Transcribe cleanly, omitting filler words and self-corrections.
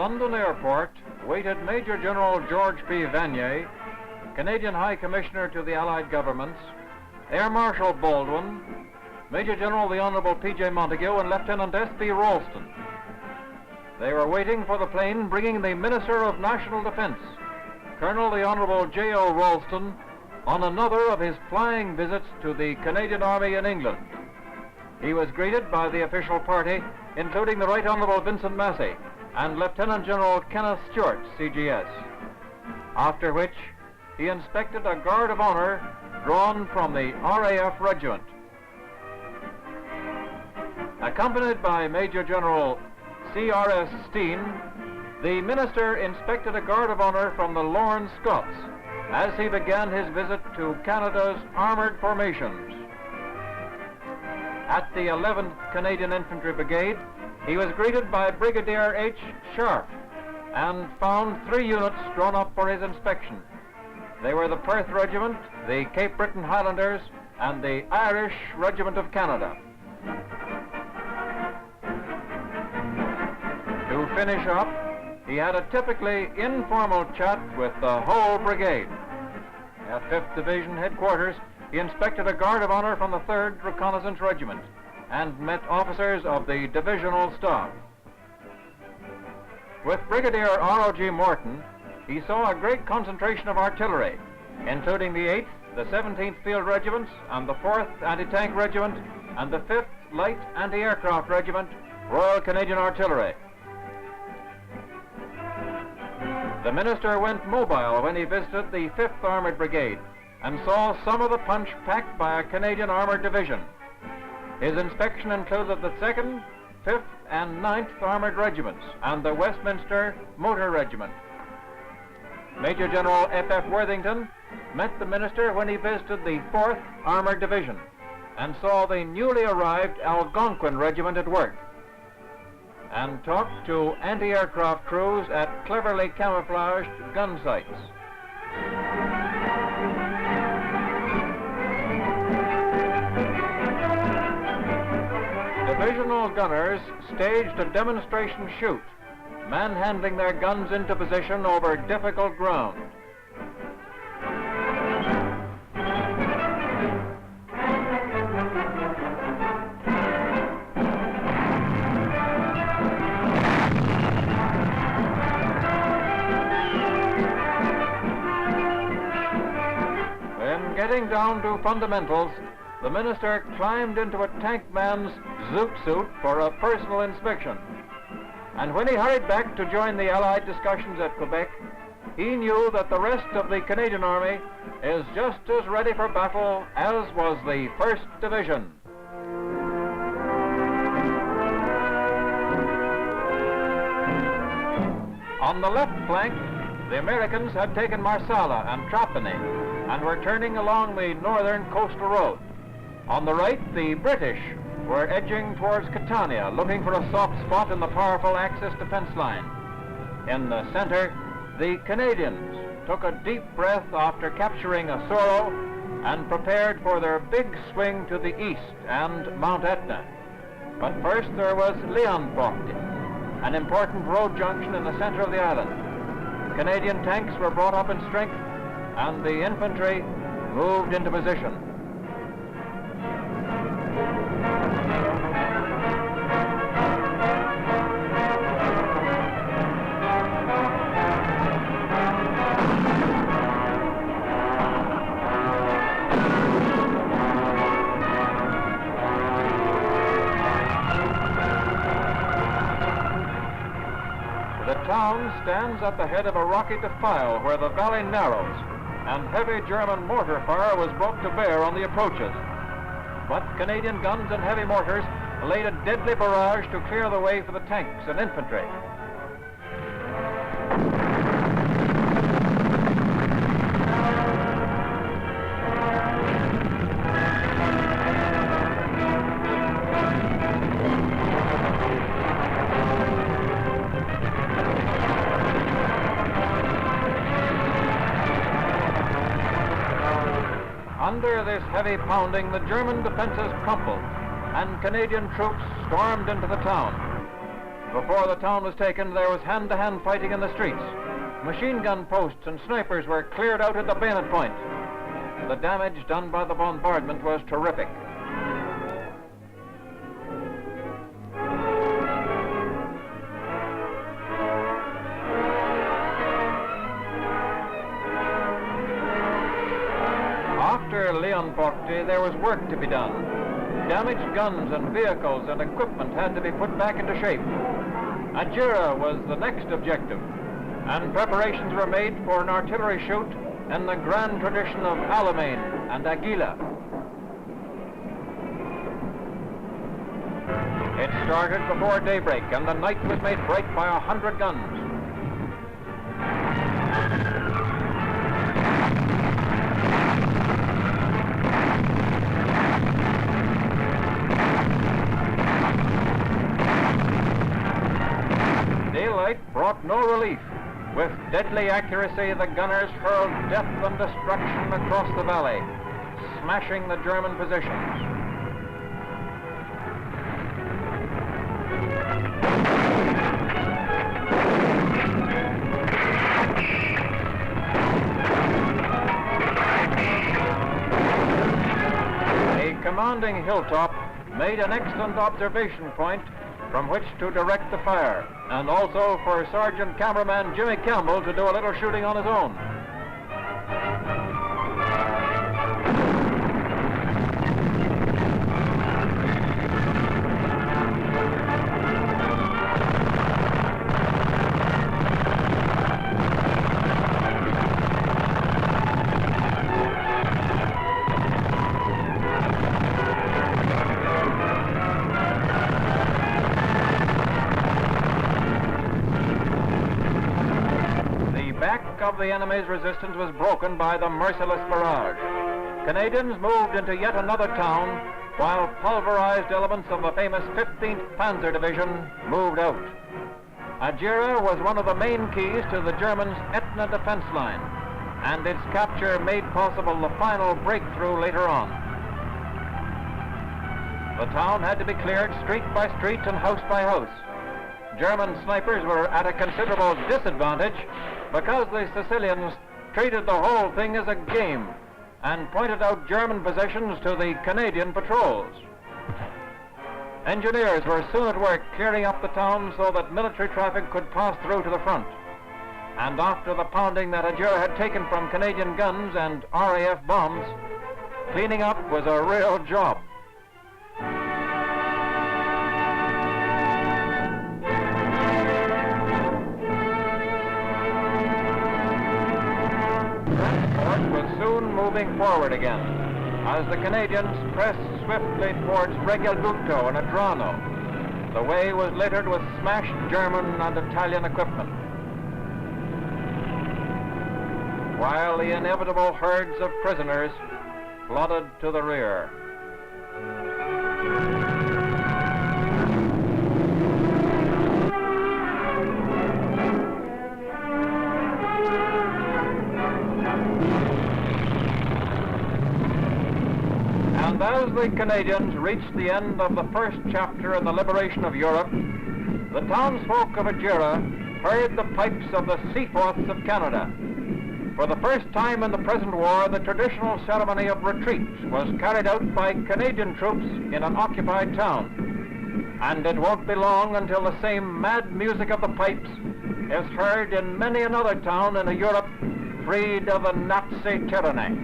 London airport waited Major General Georges Vanier, Canadian High Commissioner to the Allied governments, Air Marshal Baldwin, Major General the Honorable P.J. Montague, and Lieutenant S.B. Ralston. They were waiting for the plane bringing the Minister of National Defense, Colonel the Honorable J.O. Ralston, on another of his flying visits to the Canadian Army in England. He was greeted by the official party, including the Right Honorable Vincent Massey and Lieutenant General Kenneth Stuart, CGS, after which he inspected a guard of honor drawn from the RAF regiment. Accompanied by Major General C.R.S. Steen, the minister inspected a guard of honor from the Lorne Scots as he began his visit to Canada's armored formations. At the 11th Canadian Infantry Brigade, he was greeted by Brigadier H. Sharp and found 3 units drawn up for his inspection. They were the Perth Regiment, the Cape Breton Highlanders, and the Irish Regiment of Canada. To finish up, he had a typically informal chat with the whole brigade. At 5th Division headquarters, he inspected a guard of honor from the 3rd Reconnaissance Regiment and met officers of the divisional staff. With Brigadier R.O.G. Morton, he saw a great concentration of artillery, including the 8th, the 17th Field Regiments, and the 4th Anti-Tank Regiment, and the 5th Light Anti-Aircraft Regiment, Royal Canadian Artillery. The minister went mobile when he visited the 5th Armoured Brigade and saw some of the punch packed by a Canadian Armoured Division. His inspection included the 2nd, 5th, and 9th Armoured Regiments and the Westminster Motor Regiment. Major General F.F. Worthington met the minister when he visited the 4th Armoured Division and saw the newly arrived Algonquin Regiment at work, and talked to anti-aircraft crews at cleverly camouflaged gun sites. Divisional gunners staged a demonstration shoot, manhandling their guns into position over difficult ground. When getting down to fundamentals, the minister climbed into a tank man's zoot suit for a personal inspection. And when he hurried back to join the Allied discussions at Quebec, he knew that the rest of the Canadian Army is just as ready for battle as was the 1st Division. On the left flank, the Americans had taken Marsala and Trapani and were turning along the northern coastal road. On the right, the British were edging towards Catania, looking for a soft spot in the powerful Axis defense line. In the center, the Canadians took a deep breath after capturing Osoro and prepared for their big swing to the east and Mount Etna. But first there was Leonforte, an important road junction in the center of the island. Canadian tanks were brought up in strength and the infantry moved into position. The town stands at the head of a rocky defile where the valley narrows, and heavy German mortar fire was brought to bear on the approaches. But Canadian guns and heavy mortars laid a deadly barrage to clear the way for the tanks and infantry. Under this heavy pounding, the German defenses crumpled, and Canadian troops stormed into the town. Before the town was taken, there was hand-to-hand fighting in the streets. Machine gun posts and snipers were cleared out at the bayonet point. The damage done by the bombardment was terrific. After Leonporte, there was work to be done. Damaged guns and vehicles and equipment had to be put back into shape. Adjura was the next objective, and preparations were made for an artillery shoot in the grand tradition of Alamein and Aguila. It started before daybreak, and the night was made bright by 100 guns. Daylight brought no relief. With deadly accuracy, the gunners hurled death and destruction across the valley, smashing the German positions. A commanding hilltop made an excellent observation point from which to direct the fire, and also for Sergeant Cameraman Jimmy Campbell to do a little shooting on his own. Of the enemy's resistance was broken by the merciless barrage. Canadians moved into yet another town, while pulverized elements of the famous 15th Panzer Division moved out. Adjura was one of the main keys to the Germans' Etna defense line, and its capture made possible the final breakthrough later on. The town had to be cleared street by street and house by house. German snipers were at a considerable disadvantage because the Sicilians treated the whole thing as a game and pointed out German positions to the Canadian patrols. Engineers were soon at work clearing up the town so that military traffic could pass through to the front. And after the pounding that Adjura had taken from Canadian guns and RAF bombs, cleaning up was a real job. Moving forward again, as the Canadians pressed swiftly towards Regalbuto and Adrano. The way was littered with smashed German and Italian equipment, while the inevitable herds of prisoners flooded to the rear. And as the Canadians reached the end of the first chapter in the liberation of Europe, the townsfolk of Adjura heard the pipes of the Seaforths of Canada. For the first time in the present war, the traditional ceremony of retreat was carried out by Canadian troops in an occupied town. And it won't be long until the same mad music of the pipes is heard in many another town in a Europe freed of the Nazi tyranny.